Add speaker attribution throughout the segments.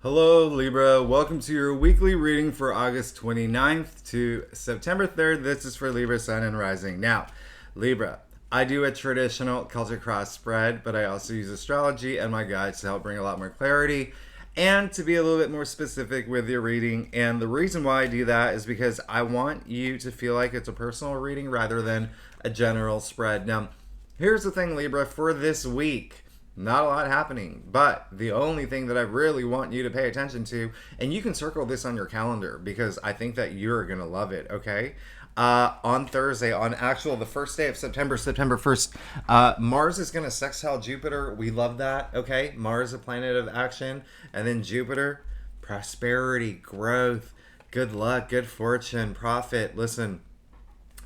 Speaker 1: Hello, Libra. Welcome to your weekly reading for August 29th to September 3rd. This is for Libra, Sun, and Rising. Now, Libra, I do a traditional Celtic cross spread, but I also use astrology and my guides to help bring a lot more clarity and to be a little bit more specific with your reading. And the reason why I do that is because I want you to feel like it's a personal reading rather than a general spread. Now, here's the thing, Libra, for this week. Not a lot happening, but the only thing that I really want you to pay attention to, and you can circle this on your calendar because I think that you're going to love it, okay? On Thursday, on the first day of September, September 1st, Mars is going to sextile Jupiter. We love that, okay? Mars, a planet of action, and then Jupiter, prosperity, growth, good luck, good fortune, profit. Listen,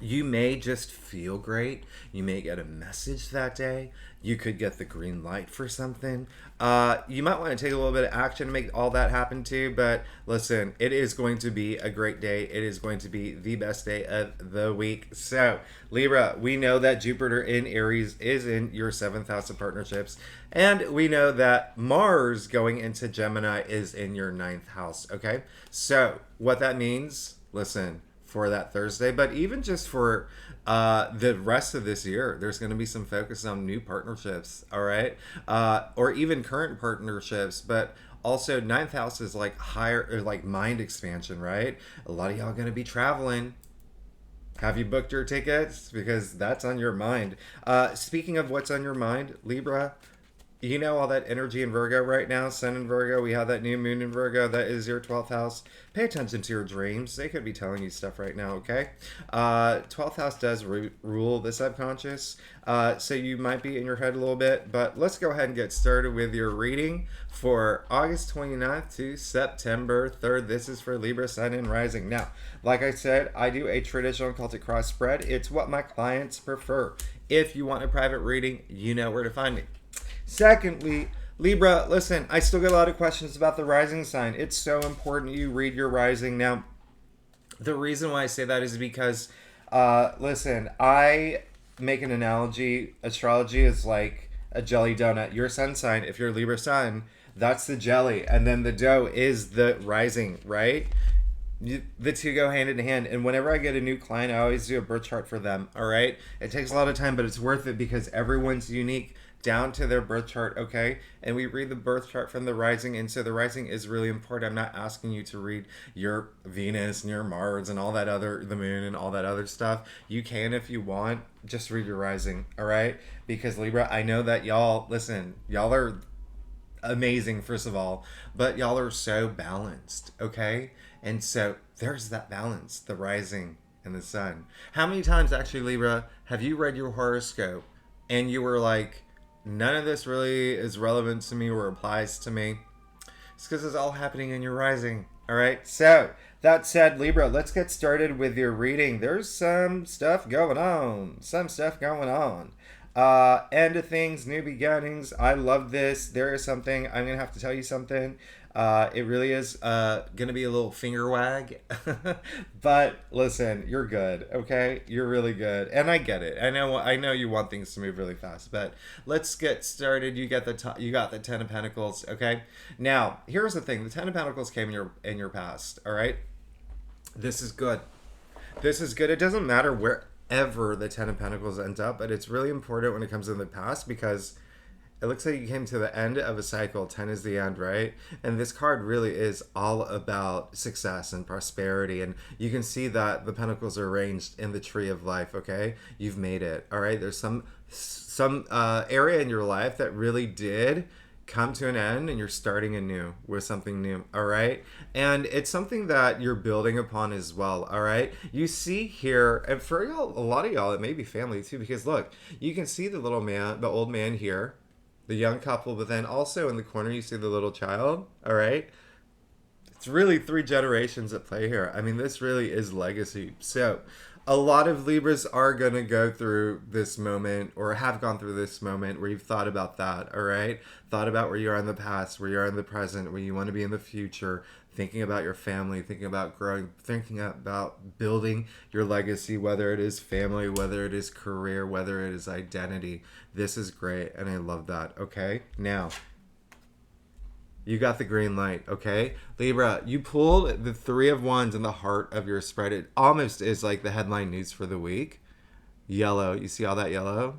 Speaker 1: you may just feel great. You may get a message that day. You could get the green light for something. You might want to take a little bit of action to make all that happen too. But listen, it is going to be a great day. It is going to be the best day of the week. So, Libra, we know that Jupiter in Aries is in your seventh house of partnerships. And we know that Mars going into Gemini is in your ninth house. Okay? So, what that means, listen, for that Thursday, but even just for the rest of this year, there's going to be some focus on new partnerships, all right? Or even current partnerships, but also ninth house is like higher, or like mind expansion, right? A lot of y'all going to be traveling. Have you booked your tickets? Because that's on your mind. Speaking of what's on your mind, Libra, you know all that energy in Virgo right now, Sun in Virgo. We have that new moon in Virgo. That is your 12th house. Pay attention to your dreams. They could be telling you stuff right now, okay? 12th house does rule the subconscious. So you might be in your head a little bit. But let's go ahead and get started with your reading for August 29th to September 3rd. This is for Libra, Sun, and Rising. Now, like I said, I do a traditional Celtic cross spread. It's what my clients prefer. If you want a private reading, you know where to find me. Secondly, Libra, listen, I still get a lot of questions about the rising sign. It's so important you read your rising. Now, the reason why I say that is because, listen, I make an analogy. Astrology is like a jelly donut. Your sun sign, if you're Libra sun, that's the jelly. And then the dough is the rising, right? The two go hand in hand. And whenever I get a new client, I always do a birth chart for them, all right? It takes a lot of time, but it's worth it because everyone's unique down to their birth chart, okay? And we read the birth chart from the rising, and so the rising is really important. I'm not asking you to read your Venus and your Mars and all that other, the moon and all that other stuff. You can if you want, just read your rising, all right? Because Libra, I know that y'all, listen, y'all are amazing, first of all, but y'all are so balanced, okay? And so there's that balance, the rising and the sun. How many times, actually, Libra, have you read your horoscope and you were like, none of this really is relevant to me or applies to me? It's because it's all happening in your rising. All right. So that said, Libra, let's get started with your reading. There's some stuff going on. End of things, new beginnings. I love this. There is something. I'm going to have to tell you something. It really is going to be a little finger wag. But listen, you're good, okay? You're really good. And I get it. I know you want things to move really fast, but let's get started. You got the 10 of Pentacles, okay? Now, here's the thing. The 10 of Pentacles came in your past, all right? This is good. This is good. It doesn't matter wherever the 10 of Pentacles ends up, but it's really important when it comes in the past because it looks like you came to the end of a cycle. 10 is the end, right? And this card really is all about success and prosperity. And you can see that the pentacles are arranged in the tree of life, okay? You've made it, all right? There's some area in your life that really did come to an end and you're starting anew with something new, all right? And it's something that you're building upon as well, all right? You see here, and for y'all, a lot of y'all, it may be family too, because look, you can see the little man, the old man here, the young couple, but then also in the corner you see the little child, all right? It's really 3 generations at play here. I mean, this really is legacy. So a lot of Libras are going to go through this moment or have gone through this moment where you've thought about that, all right? Thought about where you are in the past, where you are in the present, where you want to be in the future, thinking about your family, thinking about growing, thinking about building your legacy, whether it is family, whether it is career, whether it is identity. This is great, and I love that, okay? Now, You got the green light, okay? Libra, you pulled the Three of Wands in the heart of your spread. It almost is like the headline news for the week. Yellow. You see all that yellow?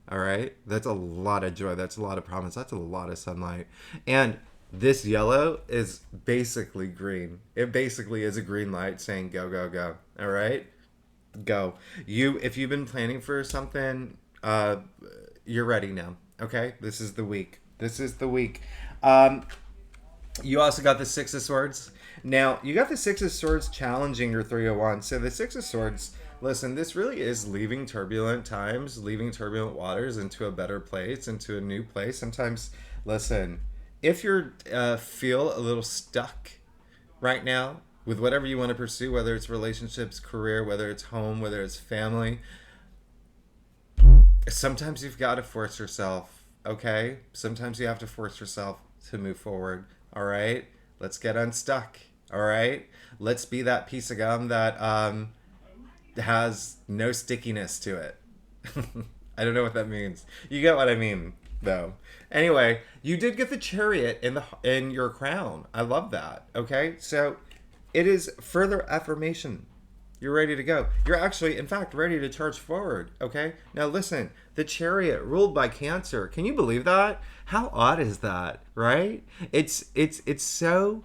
Speaker 1: All right? That's a lot of joy. That's a lot of promise. That's a lot of sunlight. And this yellow is basically green. It basically is a green light saying go, go, go. All right? Go. If you've been planning for something, you're ready now. Okay? This is the week. This is the week. You also got the Six of Swords. Now, you got the Six of Swords challenging your Three of Wands. So the Six of Swords, listen, this really is leaving turbulent times, leaving turbulent waters into a better place, into a new place. Sometimes, listen, if you feel a little stuck right now with whatever you want to pursue, whether it's relationships, career, whether it's home, whether it's family, sometimes you've got to force yourself, okay? Sometimes you have to force yourself to move forward, all right? Let's get unstuck, all right? Let's be that piece of gum that has no stickiness to it. I don't know what that means. You get what I mean, though. Anyway, you did get the Chariot in your crown. I love that, okay? So it is further affirmation. You're ready to go. You're actually, in fact, ready to charge forward, okay? Now listen, the Chariot ruled by Cancer. Can you believe that? How odd is that, right? It's so,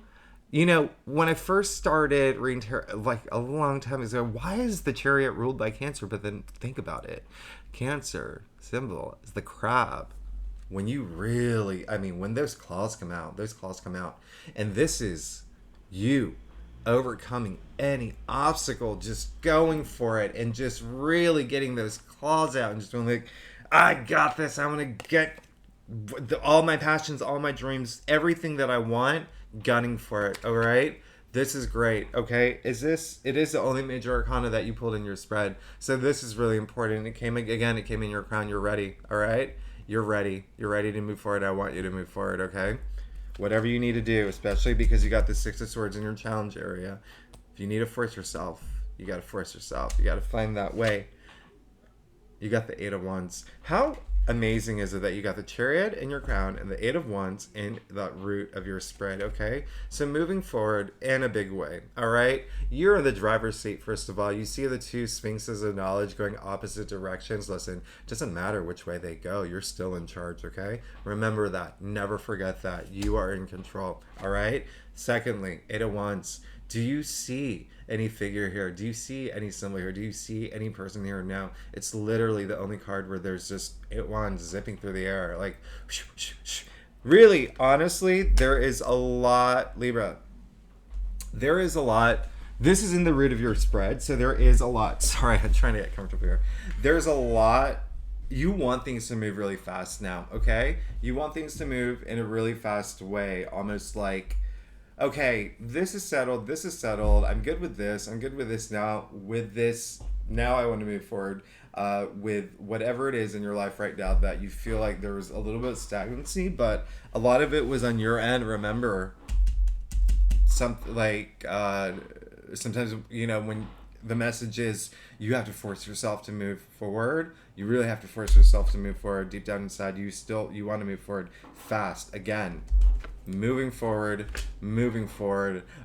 Speaker 1: when I first started reading tarot, like a long time ago, why is the Chariot ruled by Cancer? But then think about it. Cancer symbol is the crab. When you really, when those claws come out, and this is you overcoming any obstacle, just going for it and just really getting those claws out and just being like, I got this. I'm going to get all my passions, all my dreams, everything that I want, gunning for it. All right. This is great. Okay. It is the only major arcana that you pulled in your spread. So this is really important. It came in your crown. You're ready. All right. You're ready. You're ready to move forward. I want you to move forward. Okay. Whatever you need to do, especially because you got the Six of Swords in your challenge area. If you need to force yourself, you got to force yourself. You got to find that way. You got the Eight of Wands. How amazing is it that you got the Chariot in your crown and the Eight of Wands in the root of your spread, okay? So moving forward in a big way, all right? You're in the driver's seat, first of all. You see the two sphinxes of knowledge going opposite directions. Listen, it doesn't matter which way they go. You're still in charge, okay? Remember that. Never forget that. You are in control, all right? Secondly, Eight of Wands. Do you see any figure here? Do you see any symbol here? Do you see any person here? No. It's literally the only card where there's just Eight Wands zipping through the air. Like, really, honestly, there is a lot, Libra. There is a lot. This is in the root of your spread, so there is a lot. Sorry, I'm trying to get comfortable here. There's a lot. You want things to move really fast now, okay? You want things to move in a really fast way, almost like, okay, this is settled, I'm good with this now, now I want to move forward with whatever it is in your life right now that you feel like there was a little bit of stagnancy, but a lot of it was on your end. Remember, something like, sometimes, when the message is you have to force yourself to move forward, you really have to force yourself to move forward. Deep down inside, you want to move forward fast. Again, moving forward,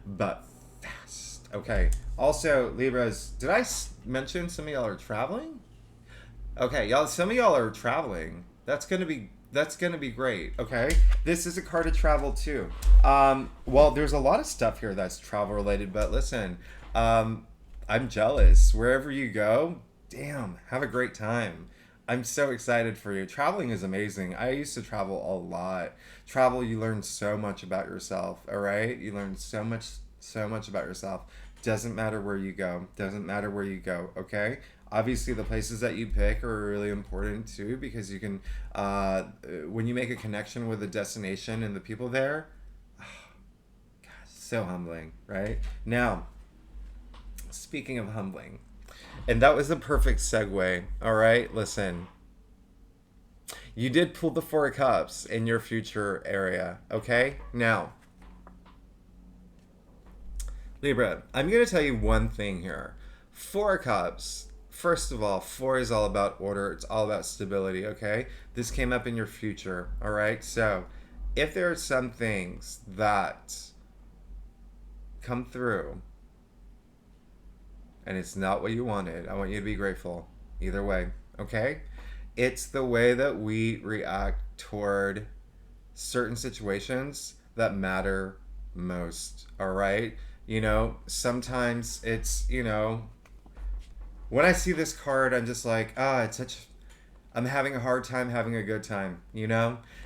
Speaker 1: but fast. Okay. Also, Libras, did I mention some of y'all are traveling? Okay, some of y'all are traveling. That's gonna be great. Okay. This is a card of travel too. Well, there's a lot of stuff here that's travel related, but listen, I'm jealous. Wherever you go, damn, have a great time. I'm so excited for you. Traveling is amazing. I used to travel a lot. Travel, you learn so much about yourself, all right? You learn so much about yourself. Doesn't matter where you go. Okay? Obviously, the places that you pick are really important too, because you can, when you make a connection with the destination and the people there, oh, God, so humbling, right? Now, speaking of humbling, and that was the perfect segue. All right, listen. You did pull the Four of Cups in your future area. Okay, now, Libra, I'm going to tell you one thing here. Four of Cups. First of all, four is all about order. It's all about stability. Okay, this came up in your future. All right, so if there are some things that come through and it's not what you wanted, I want you to be grateful either way, okay? It's the way that we react toward certain situations that matter most, all right? Sometimes it's, when I see this card, I'm just like, I'm having a hard time having a good time.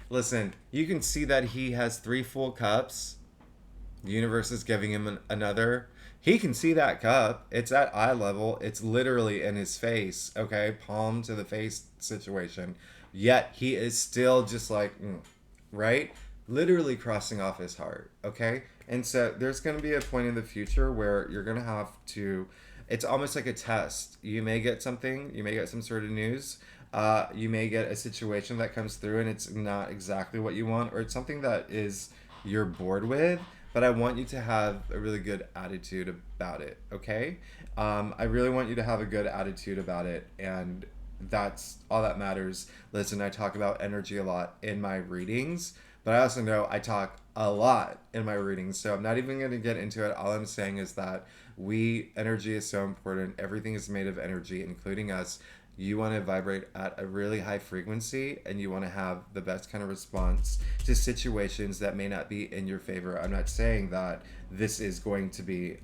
Speaker 1: Listen, you can see that he has 3 full cups. The universe is giving him another. He can see that cup. It's at eye level. It's literally in his face, okay? Palm to the face situation. Yet he is still just like, right? Literally crossing off his heart, okay? And so there's going to be a point in the future where you're going to have to, it's almost like a test. You may get something, you may get some sort of news. You may get a situation that comes through and it's not exactly what you want, or it's something that is you're bored with, but I want you to have a really good attitude about it, okay? I really want you to have a good attitude about it, and that's all that matters. Listen, I talk about energy a lot in my readings, but I also know I talk a lot in my readings, so I'm not even going to get into it. All I'm saying is that energy is so important. Everything is made of energy, including us. You want to vibrate at a really high frequency, and you want to have the best kind of response to situations that may not be in your favor. I'm not saying that this is going to be,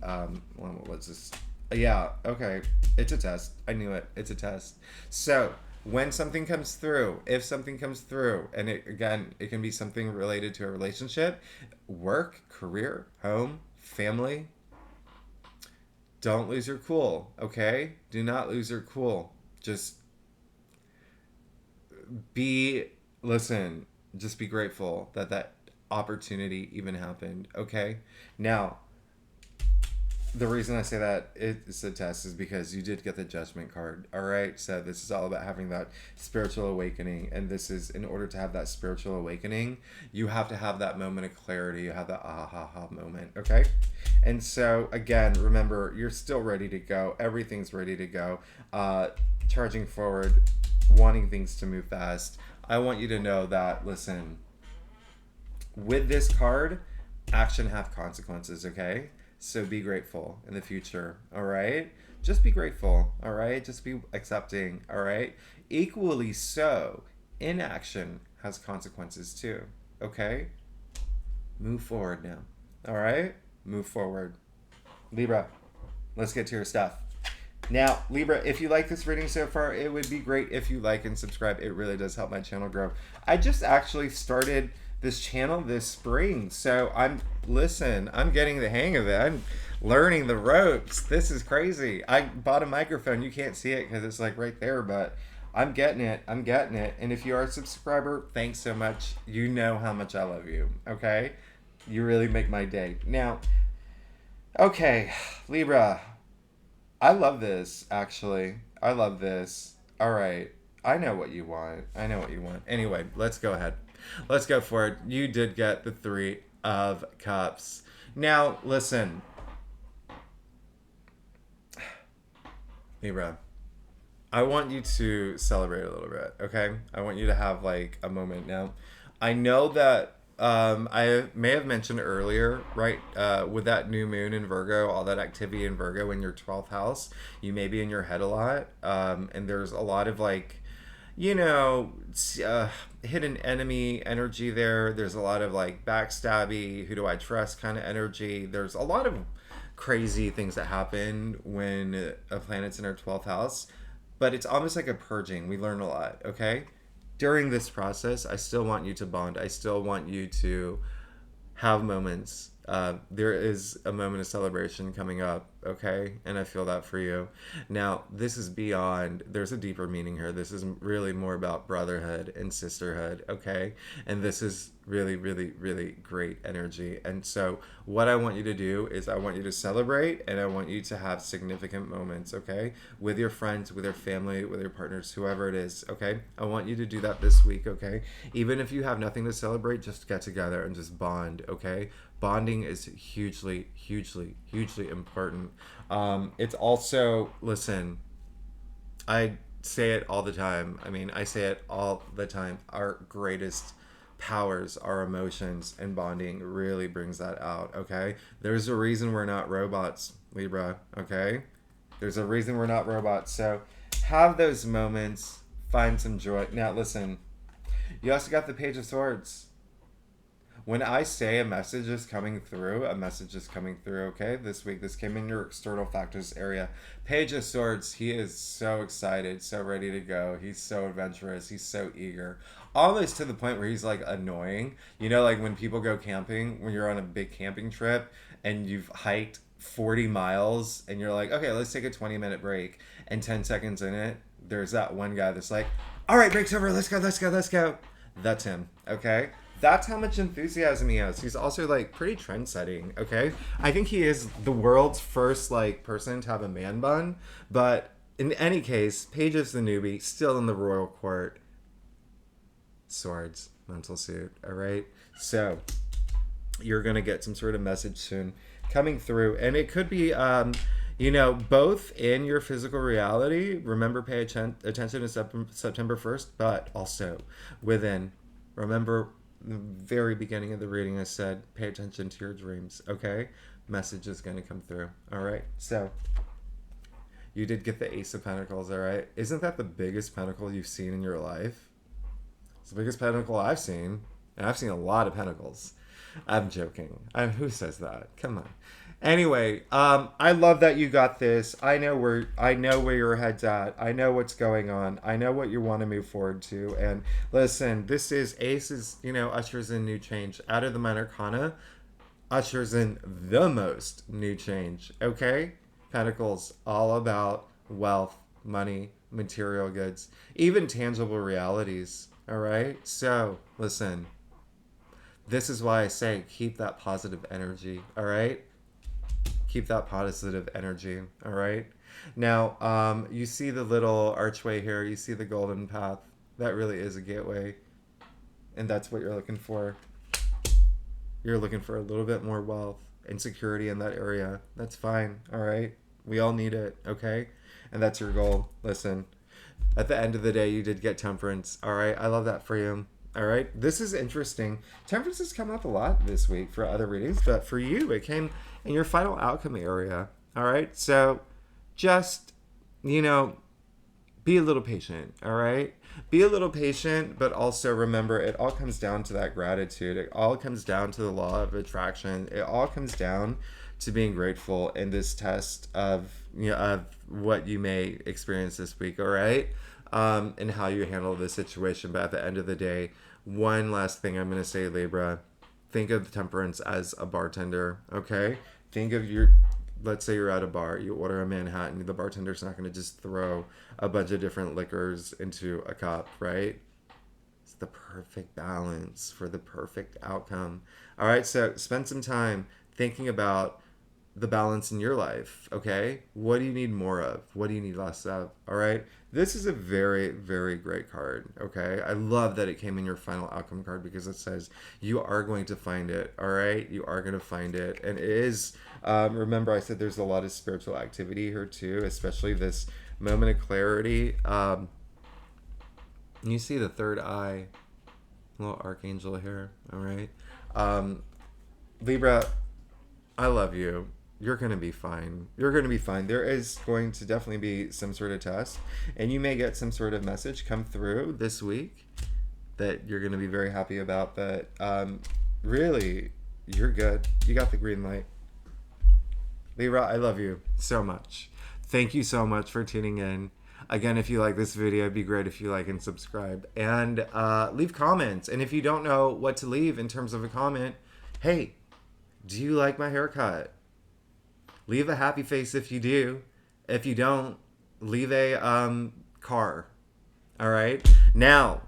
Speaker 1: what's this? Yeah, okay. It's a test. I knew it. It's a test. So, when something comes through, if something comes through, and it can be something related to a relationship, work, career, home, family, don't lose your cool, okay? Do not lose your cool. Just be, listen, just be grateful that that opportunity even happened, okay? Now, the reason I say that it's a test is because you did get the judgment card, all right? So this is all about having that spiritual awakening, and this is, in order to have that spiritual awakening, you have to have that moment of clarity. You have that ah moment, okay? And so again, remember, you're still ready to go. Everything's ready to go. Charging forward, wanting things to move fast. I want you to know that, listen, with this card, action have consequences, okay? So be grateful in the future, all right? Just be grateful, all right? Just be accepting, all right? Equally so, inaction has consequences too, okay? Move forward now, all right? Move forward. Libra, let's get to your stuff. Now, Libra, if you like this reading so far, it would be great if you like and subscribe. It really does help my channel grow. I just actually started this channel this spring, so I'm getting the hang of it. I'm learning the ropes. This is crazy. I bought a microphone. You can't see it because it's like right there, but I'm getting it. And if you are a subscriber, thanks so much. You know how much I love you, okay? You really make my day. Now, okay, Libra, I love this, actually. I love this. All right. I know what you want. Anyway, let's go ahead. Let's go for it. You did get the 3 of Cups. Now, listen. Libra, I want you to celebrate a little bit, okay? I want you to have, like, a moment now. I know that I may have mentioned earlier, right, with that new moon in Virgo, all that activity in Virgo in your 12th house, you may be in your head a lot, and there's a lot of, like, hidden enemy energy there. There's a lot of, like, backstabby, who do I trust kind of energy. There's a lot of crazy things that happen when a planet's in our 12th house, but it's almost like a purging. We learn a lot, okay? During this process, I still want you to bond. I still want you to have moments. There is a moment of celebration coming up, okay? And I feel that for you. Now, this is beyond, there's a deeper meaning here. This is really more about brotherhood and sisterhood, okay? And this is really, really, really great energy. And so what I want you to do is I want you to celebrate, and I want you to have significant moments, okay? With your friends, with your family, with your partners, whoever it is, okay? I want you to do that this week, okay? Even if you have nothing to celebrate, just get together and just bond, okay? Bonding is hugely, hugely, hugely important. It's also, listen, I say it all the time. I mean, I say it all the time. Our greatest powers our emotions, and bonding really brings that out, okay? There's a reason we're not robots, Libra, okay? There's a reason we're not robots. So have those moments, find some joy. Now, listen, you also got the Page of Swords. When I say a message is coming through, a message is coming through, okay? This week, this came in your external factors area. Page of Swords, he is so excited, so ready to go. He's so adventurous. He's so eager. Almost to the point where he's like annoying. You know, like when people go camping, when you're on a big camping trip and you've hiked 40 miles and you're like, okay, let's take a 20-minute break. And 10 seconds in it, there's that one guy that's like, all right, break's over. Let's go, let's go, let's go. That's him, okay? That's how much enthusiasm he has. He's also like pretty trend setting, okay? I think he is the world's first like person to have a man bun. But in any case, Paige is the newbie, still in the royal court. Swords, mental suit, all right? So you're going to get some sort of message soon coming through. And it could be, you know, both in your physical reality. Remember, pay attention to September 1st, but also within. Remember, the very beginning of the reading, I said, pay attention to your dreams, okay? Message is going to come through, all right? So, you did get the Ace of Pentacles, all right? Isn't that the biggest pentacle you've seen in your life? It's the biggest pentacle I've seen, and I've seen a lot of pentacles. I'm joking. Who says that? Come on. Anyway, I love that you got this. I know where your head's at. I know what's going on. I know what you want to move forward to. And listen, this is Ace is, you know, ushers in new change. Out of the Minor Arcana, ushers in the most new change. Okay? Pentacles, all about wealth, money, material goods, even tangible realities. All right? So, listen. This is why I say keep that positive energy. All right? Keep that positive energy, all right? Now, you see the little archway here. You see the golden path. That really is a gateway. And that's what you're looking for. You're looking for a little bit more wealth and security in that area. That's fine, all right? We all need it, okay? And that's your goal. Listen, at the end of the day, you did get temperance, all right? I love that for you. All right, this is interesting. Temperance has come up a lot this week for other readings, but for you, it came in your final outcome area. All right, so just, you know, be a little patient. All right, be a little patient, but also remember it all comes down to that gratitude. It all comes down to the law of attraction. It all comes down to being grateful in this test of, you know, of what you may experience this week. All right. And how you handle this situation. But at the end of the day, one last thing I'm going to say, Libra, think of temperance as a bartender, okay? Think of let's say you're at a bar, you order a Manhattan, the bartender's not going to just throw a bunch of different liquors into a cup, right? It's the perfect balance for the perfect outcome. All right, so spend some time thinking about the balance in your life, okay? What do you need more of? What do you need less of? All right? This is a very, very great card, okay? I love that it came in your final outcome card because it says you are going to find it, all right? You are going to find it. And it is, remember I said there's a lot of spiritual activity here too, especially this moment of clarity. You see the third eye, little archangel here, all right? Libra, I love you. You're going to be fine. You're going to be fine. There is going to definitely be some sort of test, and you may get some sort of message come through this week that you're going to be very happy about, but really, you're good. You got the green light. Libra, I love you so much. Thank you so much for tuning in. Again, if you like this video, it'd be great if you like and subscribe. And leave comments. And if you don't know what to leave in terms of a comment, hey, do you like my haircut? Leave a happy face if you do. If you don't, leave a car. All right? Now,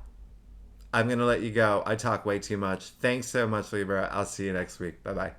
Speaker 1: I'm going to let you go. I talk way too much. Thanks so much, Libra. I'll see you next week. Bye-bye.